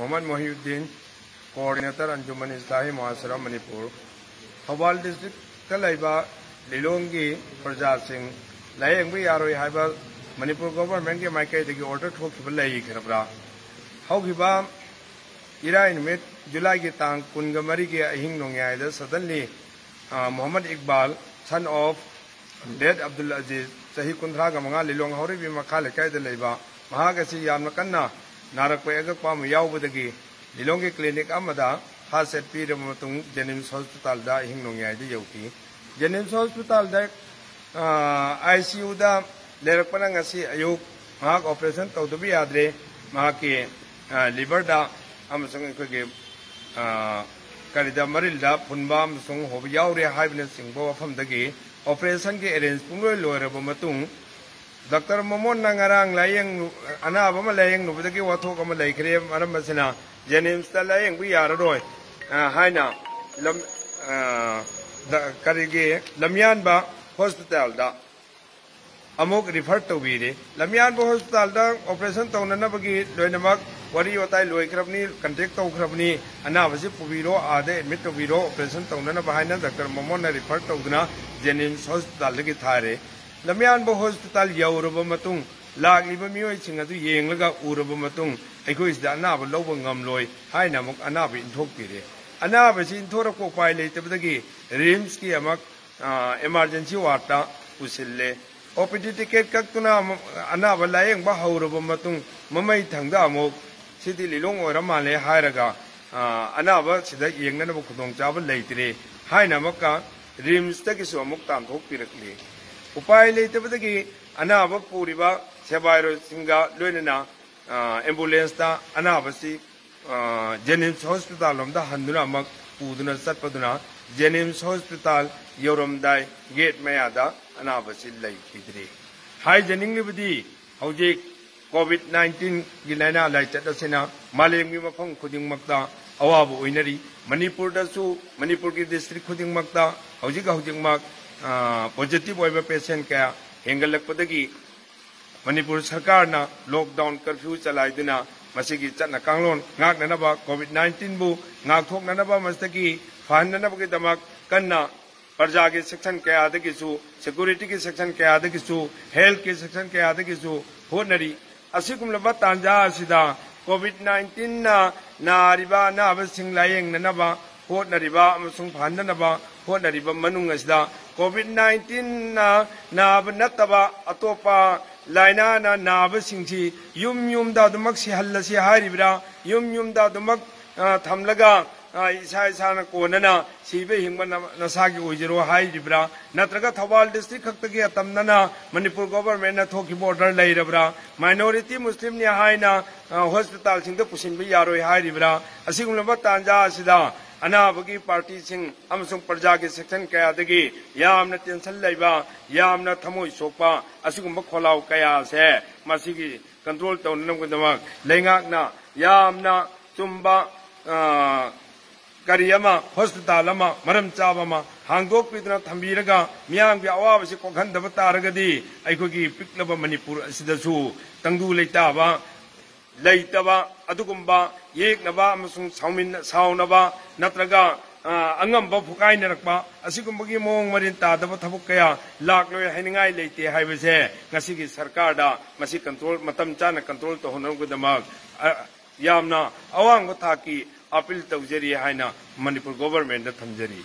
Mohammad Mohiuddin coordinator अंजुमन इस्लाही मुआसरा Manipur Thoubal district तलैबा लिलोंगी प्रजा Singh लायेंग यारोय हाइबा Manipur government के माइकैदगी order थोखिबा लई खरबरा हौखिबा इराय निमित जुलाई की तांग कुनगमरी के अहिंग नोंग्यायदा suddenly Mohammad Iqbal son of dead Abdul Aziz सही कुंद्रा गमंगा लिलोंग हौरिबी मखा लेकायदा लैबा महागसी यामना कन्ना नारक अगक्पा यावबदगी लिलोंग क्लिनिक अमदा हासेट पीरब मतुंग जेनिम्स हॉस्पिटल दा अहिंग नोंग्यायदा यौकी जेनिम्स हॉस्पिटल दा ICU दा लेरकपना ngasi ayuk mahak operation tawdabi yadre mahaki liver da amasung ikhoge karida maril da punba amasung hob yaure haibne singbo wafam dagi operation ke arrange pungloi loiraba matung Dr. Momon nangarang layeng anaba ma layeng nubadagi wathok ama laikre maram basina Jenims ta layeng bu yararoi haina lam karige lamyan ba hospital da अमुक refer तौबीरे लमियान hospital operation तौनबी लोनमक वरी वाई लोख्रबनी contact तौख्रबनी अनाबसे पुबीरो आदे एडमिट तौबीरो ऑपरेशन तौनब है डॉक्टर मोमोन रिफर तौदना जेनिम्स हॉस्पिटल की थारे लमियान हॉस्पिटल यौरब लागिब मियोयसिंग अदु येंगलगा उरब मतुंग अखोइसदा अनाब लौब ngamloi हाइना अमुक अनाब इंथोक्पीरे अनाबसे इंथोरक उपाय लेतबदगी रिम्स की अमक इमरजेंसी वार्ड पुसिल्ले OPD ticket kaktuna anaba layeng ba hawraba matung mamai thangda amok sidi lilong ora male hairaga anaba sida yengnana ba khudong chaba leitire haina maka rims ta kisu amok tam thok pirakli upai leitabadagi anaba puriba sebairo singa loinana ambulance ta anaba si Jenims hospital lomda handuna amak puduna satpaduna Jenims hospital yoromdai gate mayada अनाबसी लेखिद्रे हाइजनिंग लिबदी हौजिक कोविड-19 की लाइना लाइचतसिना मालेमगी मफम खुदिंगमक्ता अवाबु ओइनरी मणिपुर की district खुदिंगमक्ता हौजिक positive ओइबा patient क्या हेंगलकपदगी मणिपुर सरकार ना lockdown curfew चलाइदुना मसिगी Chatna कांगलोन ngaknanaba कोविड-19 बु ngakthoknanaba मस्तगी फाहननबगी दमक कन्ना प्रजा के सेक्शन क्या सिक्योरिटी के सेक्शन क्या हेल्थ के सेक्शन क्या होनरी असिगुमलब तांजा असिदा कोविड-19 नारिबा अनाबसिंग लायेंगनबा होनरिबा अमसुंग फाननबा होनरिबा मनुंग असिदा कोविड-19 नाब नतबा अतोपा लाइना नाबसिंगसी युम दा दुमक सिहल्लसी हारिबरा युम दा दुमक थमलगा इसा कोनना सीबे हिंगबा नसागी ओइजरो हाइरिब्रा नत्रगा थौबाल डिस्ट्रिक्ट खक्तगी अतमनना मणिपुर गवर्नमेंट ना थोकी बॉर्डर लेरब्रा माइनॉरिटी मुस्लिम ने हाइना हॉस्पिटल सिंग पुसिनबा यारोय हाइरिब्रा असिगुमलबा तांजा असिदा अनाबगी पार्टी सिंग अमसुंग प्रजा के सेक्शन कयादगी यामना टेंशन लेबा यामना थमोय सोपा असिगुमबा खोलाव कया से मसिगी कंट्रोल तौननगदमक लेंगाकना यामना चुम्बा करियमा हॉस्पिटल मरम चाबमा हांगदोक्पीदना थंबीरगा मियांगी अवाबसे कोखंदब तारगदी अखोगी पिकलब मणिपुर असिदसु तंगदु लेताबा लेतबा अदुगुंबा येकनबा अमसुंग साउनबा नत्रगा अंगंबा फुकाइनरकबा असिगुंबगी मोंग मरिन तादबा थबुक कया लाक्लोय हाइनिंगाय लेते हाइबसे ngasiगी सरकारदा मसि कंट्रोल मतम चाना कंट्रोल तोहनगदमक यामना अवांग थाकी अपील तौजरी है मणिपुर गवर्नमेंट थमजरी।